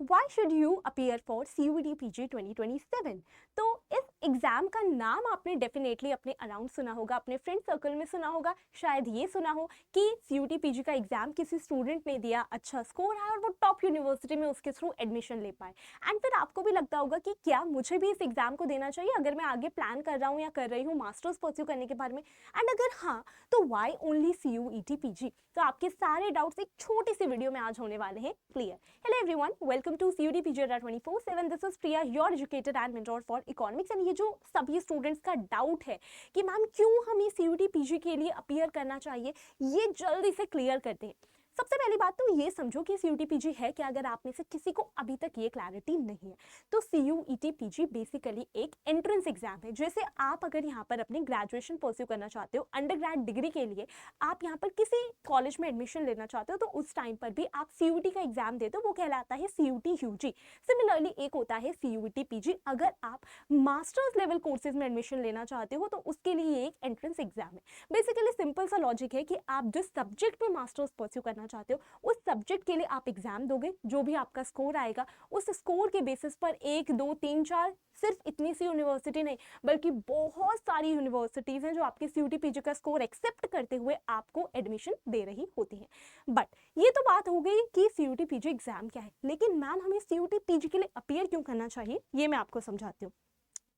Why should you appear for CUET PG 2027? तो इस exam का नाम आपने डेफिनेटली अपने अराउंड सुना होगा, अपने फ्रेंड सर्कल में सुना होगा, शायद ये सुना हो कि CUET PG का एग्ज़ाम किसी स्टूडेंट ने दिया, अच्छा स्कोर आया और वो टॉप यूनिवर्सिटी में उसके थ्रू एडमिशन ले पाए। एंड फिर आपको भी लगता होगा कि क्या मुझे भी इस एग्ज़ाम को देना चाहिए अगर मैं आगे प्लान कर रहा हूँ या कर रही हूँ मास्टर्स परस्यू करने के बारे में। एंड अगर हाँ, तो वाई ओनली CUET PG? तो आपके सारे डाउट्स एक छोटी सी वीडियो में आज होने वाले हैं clear. Hello everyone, welcome to CUET PG 24/7। This is Priya, your educator and mentor for economics. And ये जो सभी स्टूडेंट्स का डाउट है कि मैम क्यों हमें CUET PG के लिए अपीयर करना चाहिए, ये जल्दी से क्लियर करते हैं। सबसे पहली बात तो ये समझो कि CUET PG है कि अगर आप में से किसी को अभी तक ये क्लैरिटी नहीं है, तो CUET PG बेसिकली एक एंट्रेंस एग्जाम है। जैसे आप अगर यहाँ पर अपनी ग्रेजुएशन परस्यू करना चाहते हो, अंडर ग्रेड डिग्री के लिए आप यहाँ पर किसी कॉलेज में एडमिशन लेना चाहते हो, तो उस टाइम पर भी आप CUET का एग्जाम देते हो, वो कहलाता है CUET UG। सिमिलरली एक होता है CUET PG। अगर आप मास्टर्स लेवल कोर्सेज में एडमिशन लेना चाहते हो तो उसके लिए एक एंट्रेंस एग्जाम है। बेसिकली सिंपल सा लॉजिक है कि आप जिस सब्जेक्ट में मास्टर्स परस्यू करना चाहते हो उस सब्जेक्ट के लिए आप एग्जाम दोगे, जो भी आपका स्कोर आएगा उस स्कोर के बेसिस पर 1 2 3 4 सिर्फ इतनी सी यूनिवर्सिटी नहीं बल्कि बहुत सारी यूनिवर्सिटीज हैं जो आपके CUET PG का स्कोर एक्सेप्ट करते हुए आपको एडमिशन दे रही होती हैं। बट ये तो बात हो गई कि CUET PG एग्जाम क्या है, लेकिन मैम हमें CUET PG के लिए अपीयर क्यों करना चाहिए ये मैं आपको समझाती हूँ।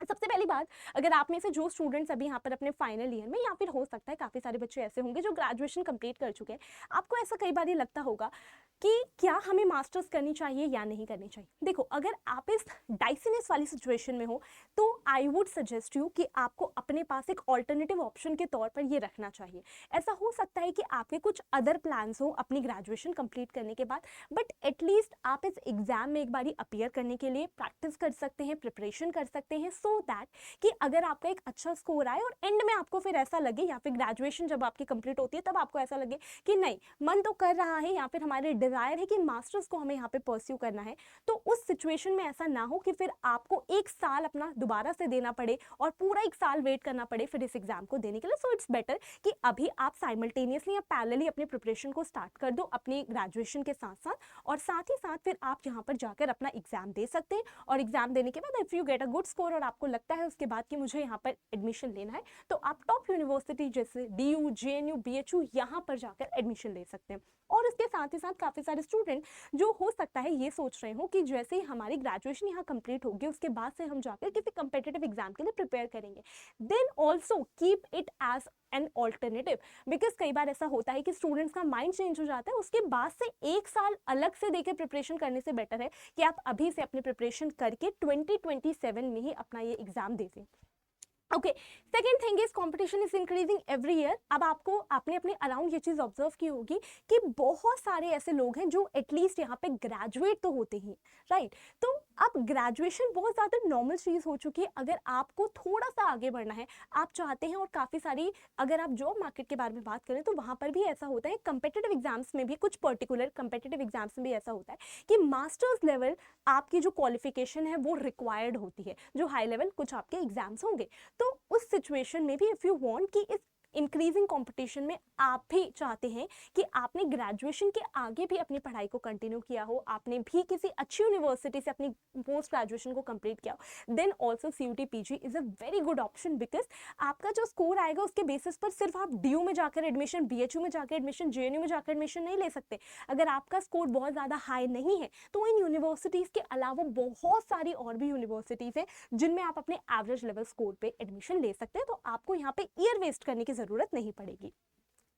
सबसे पहली बात, अगर आप में से जो स्टूडेंट्स अभी यहाँ पर अपने फाइनल ईयर में या फिर हो सकता है काफ़ी सारे बच्चे ऐसे होंगे जो ग्रेजुएशन कंप्लीट कर चुके हैं, आपको ऐसा कई बार ये लगता होगा कि क्या हमें मास्टर्स करनी चाहिए या नहीं करनी चाहिए। देखो, अगर आप इस डाइसीनेस वाली सिचुएशन में हो तो आई वुड सजेस्ट यू कि आपको अपने पास एक ऑल्टरनेटिव ऑप्शन के तौर पर ये रखना चाहिए। ऐसा हो सकता है कि आपके कुछ अदर प्लान्स हो अपनी ग्रेजुएशन कंप्लीट करने के बाद, बट एटलीस्ट आप इस एग्जाम में एक बारी अपीयर करने के लिए प्रैक्टिस कर सकते हैं, प्रिपरेशन कर सकते हैं, सो दैट कि अगर आपका एक अच्छा स्कोर आए और एंड में आपको फिर ऐसा लगे या फिर ग्रेजुएशन जब आपकी कंप्लीट होती है तब आपको ऐसा लगे कि नहीं, मन तो कर रहा है या फिर हमारे डिजायर है कि मास्टर्स को हमें यहाँ पे परस्यू करना है, तो उस सिचुएशन में ऐसा ना हो कि फिर आपको एक साल अपना दोबारा से देना पड़े और पूरा एक साल वेट करना पड़े फिर इस एग्जाम को देने के लिए। सो इट्स बेटर कि अभी आप साइमल्टेनियसली या पैरेलली अपने प्रिपरेशन को स्टार्ट कर दो अपनी ग्रेजुएशन के साथ साथ, और साथ ही साथ फिर आप यहाँ पर जाकर अपना एग्जाम दे सकते हैं। और एग्जाम देने के बाद if you get a good score और आपको लगता है उसके बाद कि मुझे यहाँ पर एडमिशन लेना है, तो आप टॉप यूनिवर्सिटी जैसे DU JNU BHU यहाँ पर जाकर एडमिशन ले सकते हैं। और इसके साथ ही साथ काफ़ी सारे स्टूडेंट जो हो सकता है ये सोच रहे हो कि जैसे ही हमारी ग्रेजुएशन यहाँ कंप्लीट होगी उसके बाद से हम जाकर किसी कंपेटिटिव एग्जाम के लिए प्रिपेयर करेंगे, then also keep it as an alternative. Because कई बार ऐसा होता है कि स्टूडेंट्स का माइंड चेंज हो जाता है, उसके बाद से एक साल अलग से देकर प्रिपरेशन करने से बेटर है कि आप अभी से अपनी प्रिपरेशन करके 2027 में ही अपना ये एग्जाम दे दें। Okay, second thing is competition is increasing every year. अब आपने अपने अराउंड ये चीज ऑब्जर्व की होगी कि बहुत सारे ऐसे लोग हैं जो एटलीस्ट यहाँ पे ग्रेजुएट तो होते ही, राइट? तो अब ग्रेजुएशन बहुत ज़्यादा नॉर्मल चीज़ हो चुकी है। अगर आपको थोड़ा सा आगे बढ़ना है, आप चाहते हैं, और काफ़ी सारी अगर आप जॉब मार्केट के बारे में बात करें तो वहाँ पर भी ऐसा होता है, कंपेटिटिव एग्जाम्स में भी, कुछ पर्टिकुलर कंपेटिटिव एग्जाम्स में भी ऐसा होता है कि मास्टर्स लेवल आपकी जो क्वालिफिकेशन है वो रिक्वायर्ड होती है, जो हाई लेवल कुछ आपके एग्जाम्स होंगे। तो उस सिचुएशन में भी इफ़ यू वांट कि इस इंक्रीजिंग कंपटीशन में आप भी चाहते हैं कि आपने ग्रेजुएशन के आगे भी अपनी पढ़ाई को कंटिन्यू किया हो, आपने भी किसी अच्छी यूनिवर्सिटी से अपनी पोस्ट ग्रेजुएशन को कंप्लीट किया हो, then also CUET PG is a very good option. Because आपका जो स्कोर आएगा उसके बेसिस पर सिर्फ आप DU में जाकर एडमिशन, BHU में जाकर एडमिशन, JNU में जाकर एडमिशन नहीं ले सकते। अगर आपका स्कोर बहुत ज़्यादा हाई नहीं है तो इन यूनिवर्सिटीज़ के अलावा बहुत सारी और भी यूनिवर्सिटीज़ हैं जिनमें आप अपने एवरेज लेवल स्कोर पे एडमिशन ले सकते हैं। तो आपको यहाँ पे ईयर वेस्ट करने की ज़रूरत नहीं पड़ेगी।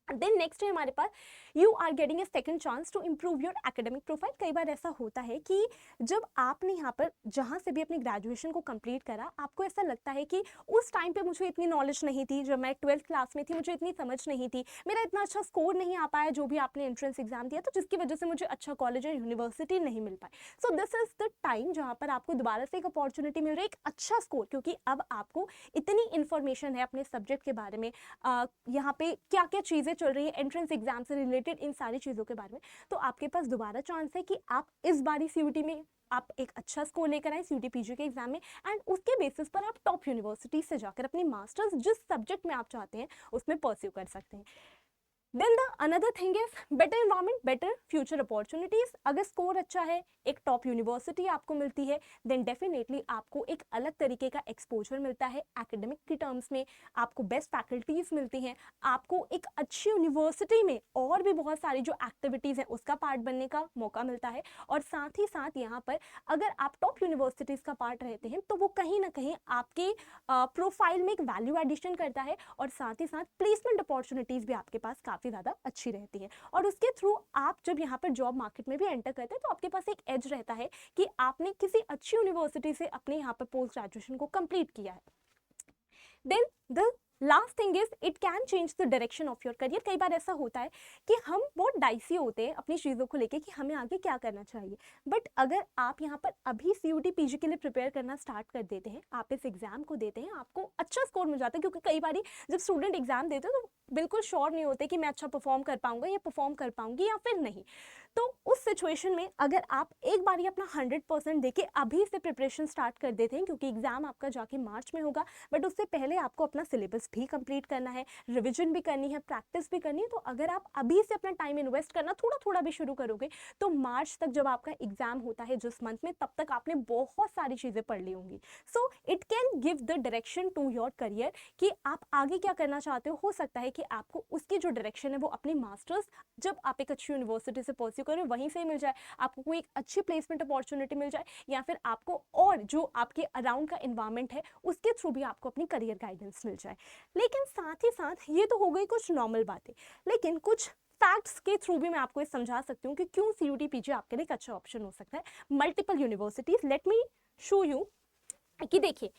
देन नेक्स्ट है हमारे पास, you are getting a second chance to improve your academic profile. कई बार ऐसा होता है कि जब आपने यहाँ पर जहाँ से भी अपनी ग्रेजुएशन को कंप्लीट करा, आपको ऐसा लगता है कि उस टाइम पे मुझे इतनी नॉलेज नहीं थी, जब मैं 12th क्लास में थी मुझे इतनी समझ नहीं थी, मेरा इतना अच्छा स्कोर नहीं आ पाया जो भी आपने एंट्रेंस एग्जाम दिया, तो जिसकी वजह से मुझे अच्छा कॉलेज और यूनिवर्सिटी नहीं मिल पाई। So this is the time जहाँ पर आपको दोबारा से एक अपॉर्चुनिटी मिल रही है, एक अच्छा स्कोर, क्योंकि अब आपको इतनी इन्फॉर्मेशन है अपने सब्जेक्ट के बारे में, यहाँ पे क्या क्या चीज़ें चल रही है एंट्रेंस एग्जाम से रिलेटेड, इन सारी चीज़ों के बारे में। तो आपके पास दोबारा चांस है कि आप इस बारी CUET में आप एक अच्छा स्कोर लेकर आए CUET PG के एग्जाम में, एंड उसके बेसिस पर आप टॉप यूनिवर्सिटी से जाकर अपनी मास्टर्स जिस सब्जेक्ट में आप चाहते हैं उसमें परस्यू कर सकते हैं। Then the another thing is better environment, better future opportunities. अगर स्कोर अच्छा है, एक टॉप यूनिवर्सिटी आपको मिलती है, देन डेफिनेटली आपको एक अलग तरीके का एक्सपोजर मिलता है एकेडमिक की टर्म्स में, आपको बेस्ट फैकल्टीज मिलती हैं, आपको एक अच्छी यूनिवर्सिटी में और भी बहुत सारी जो एक्टिविटीज़ हैं उसका पार्ट बनने का मौका मिलता है। और साथ ही साथ यहाँ पर अगर आप टॉप यूनिवर्सिटीज़ का पार्ट रहते हैं तो वो कहीं ना कहीं आपके प्रोफाइल में एक वैल्यू एडिशन करता है, और साथ ही साथ प्लेसमेंट अपॉर्चुनिटीज़ भी आपके पास काफ़ी ज़्यादा अच्छी रहती है। और उसके थ्रू आप जब यहाँ पर जॉब मार्केट में भी एंटर करते हैं तो आपके पास एक एज रहता है कि आपने किसी अच्छी यूनिवर्सिटी से अपने यहाँ पर पोस्ट ग्रेजुएशन को कंप्लीट किया है। Then the last thing is it can change the direction of your career. कई बार ऐसा होता है कि हम बहुत डाइसी होते हैं अपनी चीज़ों को लेके कि हमें आगे क्या करना चाहिए, बट अगर आप यहाँ पर अभी CUT PG के लिए प्रिपेयर करना स्टार्ट कर देते हैं, आप इस एग्जाम को देते हैं, आपको अच्छा स्कोर मिल जाता है। क्योंकि कई बार जब स्टूडेंट एग्जाम देते हैं तो बिल्कुल श्योर नहीं होते कि मैं अच्छा परफॉर्म कर पाऊंगा या परफॉर्म कर पाऊंगी या फिर नहीं। तो उस सिचुएशन में अगर आप एक बार अपना 100% देके अभी से प्रिपरेशन स्टार्ट कर देते हैं, क्योंकि एग्जाम आपका जाके मार्च में होगा, बट उससे पहले आपको अपना सिलेबस भी कंप्लीट करना है, रिवीजन भी करनी है, प्रैक्टिस भी करनी है। तो अगर आप अभी से अपना टाइम इन्वेस्ट करना थोड़ा थोड़ा भी शुरू करोगे तो मार्च तक जब आपका एग्जाम होता है जिस मंथ में, तब तक आपने बहुत सारी चीज़ें पढ़ ली होंगी। So it can give the direction to your career कि आप आगे क्या करना चाहते हो सकता है कि आपको उसकी जो डायरेक्शन है वो अपनी मास्टर्स जब आप एक अच्छी यूनिवर्सिटी से परस्यू करें वहीं से मिल जाए, आपको कोई एक अच्छी प्लेसमेंट अपॉर्चुनिटी मिल जाए, या फिर आपको और जो आपके अराउंड का इन्वायरमेंट है उसके थ्रू भी आपको अपनी करियर गाइडेंस मिल जाए। लेकिन साथ ही साथ ये तो हो गई कुछ नॉर्मल बातें, लेकिन कुछ फैक्ट्स के थ्रू भी मैं आपको ये समझा सकती हूँ कि क्यों CUT PG आपके लिए एक अच्छा ऑप्शन हो सकता है। Multiple universities, let me show you कि देखिए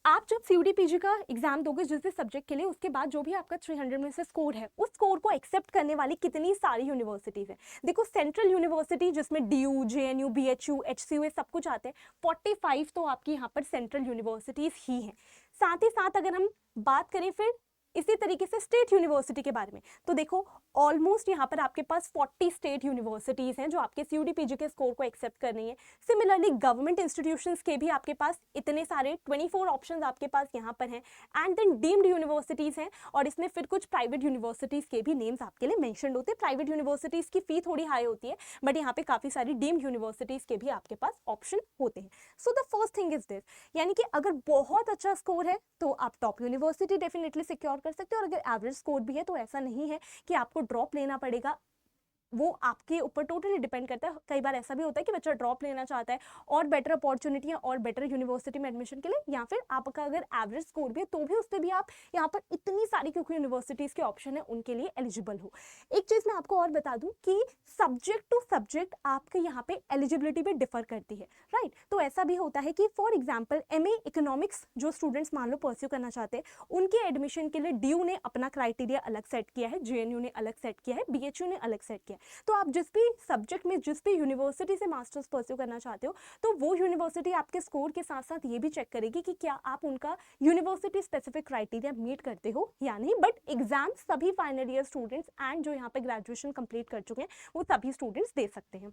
आप जब CUT PG का एग्जाम दोगे जिस भी सब्जेक्ट के लिए, उसके बाद जो भी आपका 300 में से स्कोर है उस स्कोर को एक्सेप्ट करने वाली कितनी सारी यूनिवर्सिटीज़ हैं। देखो सेंट्रल यूनिवर्सिटी जिसमें DU, JNU, BHU, HCU सब कुछ आते हैं, 45 तो आपकी यहाँ पर सेंट्रल यूनिवर्सिटीज़ ही हैं। साथ ही साथ अगर हम बात करें फिर इसी तरीके से स्टेट यूनिवर्सिटी के बारे में, तो देखो ऑलमोस्ट यहाँ पर आपके पास 40 स्टेट यूनिवर्सिटीज़ हैं जो आपके CUT PG के स्कोर को एक्सेप्ट कर रही हैं। सिमिलरली गवर्नमेंट इंस्टीट्यूशंस के भी आपके पास इतने सारे 24 ऑप्शंस आपके पास यहाँ पर हैं। एंड देन डीम्ड यूनिवर्सिटीज़ हैं, और इसमें फिर कुछ प्राइवेट यूनिवर्सिटीज़ के भी नेम्स आपके लिए मैंशन होते हैं। प्राइवेट यूनिवर्सिटीज़ की फ़ी थोड़ी हाई होती है, बट यहाँ पे काफ़ी सारी डीम्ड यूनिवर्सिटीज़ के भी आपके पास ऑप्शन होते हैं। So the first thing is this, यानी कि अगर बहुत अच्छा स्कोर है तो आप टॉप यूनिवर्सिटी डेफिनेटली सिक्योर कर सकते हो, और अगर एवरेज स्कोर भी है तो ऐसा नहीं है कि आपको ड्रॉप लेना पड़ेगा, वो आपके ऊपर टोटली डिपेंड करता है। कई बार ऐसा भी होता है कि बच्चा ड्रॉप लेना चाहता है और बेटर अपॉर्चुनिटी और बेटर यूनिवर्सिटी में एडमिशन के लिए, या फिर आपका अगर एवरेज स्कोर भी है तो भी उस पर भी आप यहाँ पर इतनी सारी क्योंकि यूनिवर्सिटीज़ के ऑप्शन है उनके लिए एलिजिबल हो। एक चीज़ मैं आपको और बता दूँ कि सब्जेक्ट टू सब्जेक्ट आपके यहाँ पे एलिजिबिलिटी भी डिफर करती है, राइट। तो ऐसा भी होता है कि फॉर एग्जाम्पल MA इकोनॉमिक्स जो स्टूडेंट्स मान लो परस्यू करना चाहते हैं, उनके एडमिशन के लिए DU ने अपना क्राइटेरिया अलग सेट किया है, JNU ने अलग सेट किया है, BHU ने अलग सेट किया है। तो आप जिस भी सब्जेक्ट में जिस भी यूनिवर्सिटी से मास्टर्स परस्यू करना चाहते हो, तो वो यूनिवर्सिटी आपके स्कोर के साथ साथ ये भी चेक करेगी कि क्या आप उनका यूनिवर्सिटी स्पेसिफिक क्राइटेरिया मीट करते हो या नहीं। बट एग्जाम सभी फाइनल ईयर स्टूडेंट्स एंड जो यहाँ पे ग्रेजुएशन कंप्लीट कर चुके हैं वो सभी स्टूडेंट्स दे सकते हैं।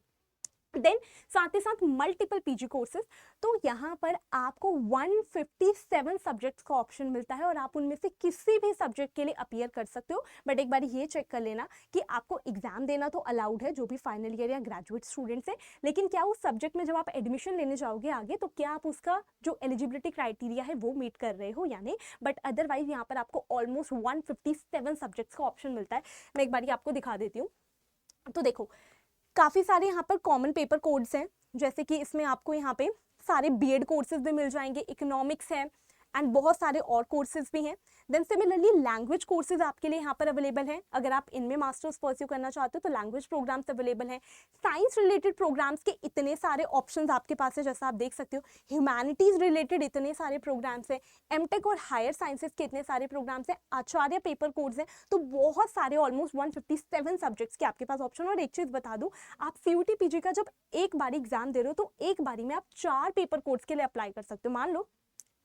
देन साथ ही साथ मल्टीपल PG कोर्सेज, तो यहाँ पर आपको 157 सब्जेक्ट्स का ऑप्शन मिलता है और आप उनमें से किसी भी सब्जेक्ट के लिए अपीयर कर सकते हो। बट एक बार ये चेक कर लेना कि आपको एग्जाम देना तो अलाउड है जो भी फाइनल ईयर या ग्रेजुएट स्टूडेंट्स हैं, लेकिन क्या उस सब्जेक्ट में जब आप एडमिशन लेने जाओगे आगे तो क्या आप उसका जो एलिजिबिलिटी क्राइटेरिया है वो मीट कर रहे हो या नहीं। बट अदरवाइज यहाँ पर आपको ऑलमोस्ट 157 सब्जेक्ट्स का ऑप्शन मिलता है। मैं एक बार आपको दिखा देती हूँ। तो देखो काफ़ी सारे यहाँ पर कॉमन पेपर कोड्स हैं, जैसे कि इसमें आपको यहाँ पे सारे B.Ed कोर्सेज भी मिल जाएंगे, इकोनॉमिक्स है एंड बहुत सारे और कोर्सेज भी हैं। देन सिमिलरली लैंग्वेज कोर्सेज आपके लिए यहाँ पर अवेलेबल हैं, अगर आप इनमें मास्टर्स परस्यू करना चाहते हो तो लैंग्वेज प्रोग्राम्स अवेलेबल हैं। साइंस रिलेटेड प्रोग्राम्स के इतने सारे ऑप्शंस आपके पास है, जैसा आप देख सकते हो। ह्यूमैनिटीज़ रिलेटेड इतने सारे प्रोग्राम्स हैं, MTech और हायर साइंसेज के इतने सारे प्रोग्राम्स हैं, आचार्य पेपर कोड्स हैं, तो बहुत सारे ऑलमोस्ट 157 सब्जेक्ट्स के आपके पास ऑप्शन। और एक चीज़ बता दूँ, आप CUT PG का जब एक बारी एग्जाम दे रहे हो तो एक बारी में आप 4 पेपर कोड्स के लिए अप्लाई कर सकते हो। मान लो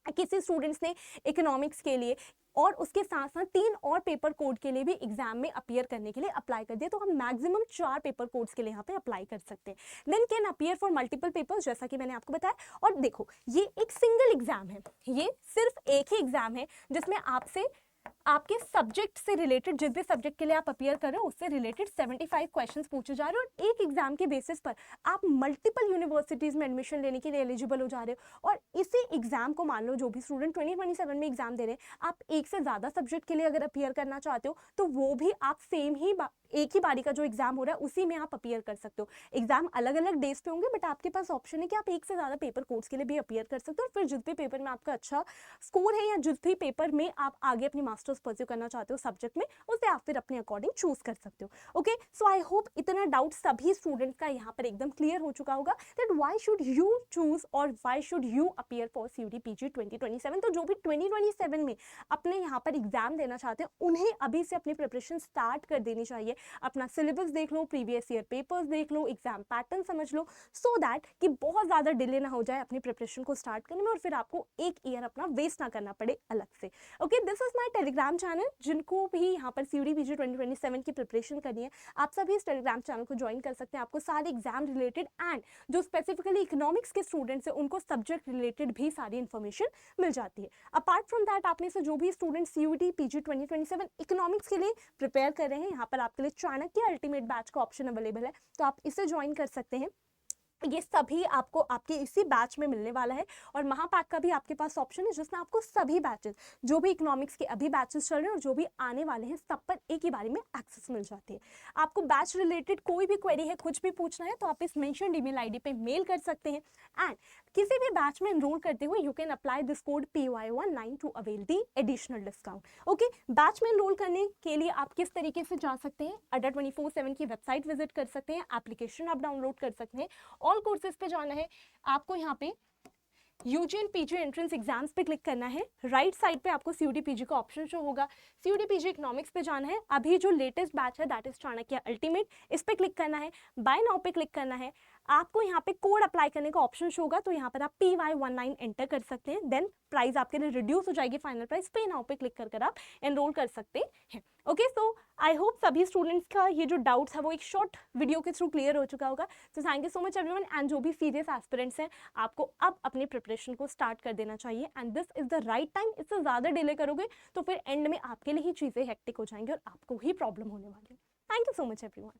किसी स्टूडेंट्स ने इकोनॉमिक्स के लिए और उसके साथ साथ 3 और पेपर कोड के लिए भी एग्जाम में अपीयर करने के लिए अप्लाई कर दिया, तो हम मैक्सिमम 4 पेपर कोड्स के लिए यहाँ पे अप्लाई कर सकते हैं। Then can appear for multiple papers, जैसा कि मैंने आपको बताया। और देखो ये एक सिंगल एग्जाम है, ये सिर्फ एक ही एग्जाम है जिसमें आपसे आपके सब्जेक्ट से रिलेटेड, जिस भी सब्जेक्ट के लिए आप अपीयर कर रहे हो उससे रिलेटेड 75 क्वेश्चंस पूछे जा रहे हैं, और एक एग्जाम के बेसिस पर आप मल्टीपल यूनिवर्सिटीज़ में एडमिशन लेने के लिए एलिजिबल हो जा रहे हो। और इसी एग्जाम को मान लो जो भी स्टूडेंट 2027 में एग्जाम दे रहे हैं, आप एक से ज़्यादा सब्जेक्ट के लिए अगर अपीयर करना चाहते हो तो वो भी आप सेम ही एक ही बारी का जो एग्जाम हो रहा है उसी में आप अपीयर कर सकते हो। एग्जाम अलग अलग डेज पे होंगे, बट आपके पास ऑप्शन है कि आप एक से ज़्यादा पेपर कोर्स के लिए भी अपीयर कर सकते हो। और फिर जिस भी पेपर में आपका अच्छा स्कोर है या जिस भी पेपर में आप आगे अपनी मास्टर्स परस्यू करना चाहते हो सब्जेक्ट में, उसे आप फिर अपने अकॉर्डिंग चूज कर सकते हो। ओके, सो आई होप इतना डाउट सभी स्टूडेंट्स का यहाँ पर एकदम क्लियर हो चुका होगा that why should you choose और why should you appear for CUET PG 2027। तो जो भी 2027 में अपने यहाँ पर एग्जाम देना चाहते हैं उन्हें अभी से अपनी प्रिपरेशन स्टार्ट कर देनी चाहिए। अपना सिलेबस देख लो, प्रीवियस ईयर पेपर्स देख लो, एग्जाम पैटर्न समझ लो, सो दैट कि बहुत ज़्यादा डिले ना हो जाए अपनी प्रिपरेशन को स्टार्ट करने में और फिर आपको एक ईयर अपना वेस्ट ना करना पड़े अलग से। Okay, this is my Telegram channel. जिनको भी यहाँ पर CUET PG 2027 की प्रिपरेशन करनी है, आप सभी इस टेलीग्राम चैनल को ज्वाइन कर सकते हैं। आपको सारे एग्जाम रिलेटेड एंड जो स्पेसिफिकली इकोनॉमिक्स के स्टूडेंट्स हैं उनको सब्जेक्ट रिलेटेड भी सारी इन्फॉर्मेशन मिल जाती है। अपार्ट फ्रॉम दैट, आप में से जो भी स्टूडेंट CUET PG 2027 इकोनॉमिक्स के लिए प्रिपेयर कर रहे हैं, यहाँ पर आपके लिए चाणक्य अल्टीमेट बैच का ऑप्शन अवेलेबल है, तो आप इसे ज्वाइन कर सकते हैं। ये सभी आपको आपके इसी बैच में मिलने वाला है। और महापैक का भी आपके पास ऑप्शन है जिसमें आपको सभी बैचेस, जो भी इकोनॉमिक्स के अभी बैचेस चल रहे हैं और जो भी आने वाले हैं, सब पर एक ही बारी में एक्सेस मिल जाती है। आपको बैच रिलेटेड कोई भी क्वेरी है, कुछ भी पूछना है, तो आप इस मेंशन्ड ईमेल आईडी पे मेल कर सकते हैं। एंड किसी भी बैच में एनरोल करते हुए you can apply this code PY19 to avail the additional discount. Okay, batch में एनरोल करने के लिए आप किस तरीके से जा सकते हैं? अड्डा 24/7 की वेबसाइट विजिट कर सकते हैं, एप्लीकेशन आप डाउनलोड कर सकते हैं। ऑल कोर्सेज पे जाना है आपको, यहाँ पे UG and PG entrance exams पे क्लिक करना है। राइट साइड पे आपको CUET PG का ऑप्शन शो होगा। CUET PG इकोनॉमिक्स पे जाना है। अभी जो लेटेस्ट बैच है दैट इज चाणक्य अल्टीमेट, इस पे क्लिक करना है। बाय नाउ पे क्लिक करना है। आपको यहाँ पे कोड अप्लाई करने का ऑप्शन शो होगा, तो यहाँ पर आप PY19 एंटर कर सकते हैं। देन प्राइस आपके लिए रिड्यूस हो जाएगी, फाइनल प्राइस पे नाउ पे क्लिक कर आप एनरोल कर सकते हैं। ओके, सो आई होप सभी स्टूडेंट्स का ये जो डाउट्स है वो एक शॉर्ट वीडियो के थ्रू क्लियर हो चुका होगा। So thank you so much everyone. And जो भी सीरियस एस्पिरेंट्स हैं, आपको अब अपनी प्रिपरेशन को स्टार्ट कर देना चाहिए and this is the right time. इससे ज़्यादा डिले करोगे तो फिर एंड में आपके लिए ही चीज़ें हेक्टिक हो जाएंगी और आपको ही प्रॉब्लम होने वाली है। Thank you so much everyone.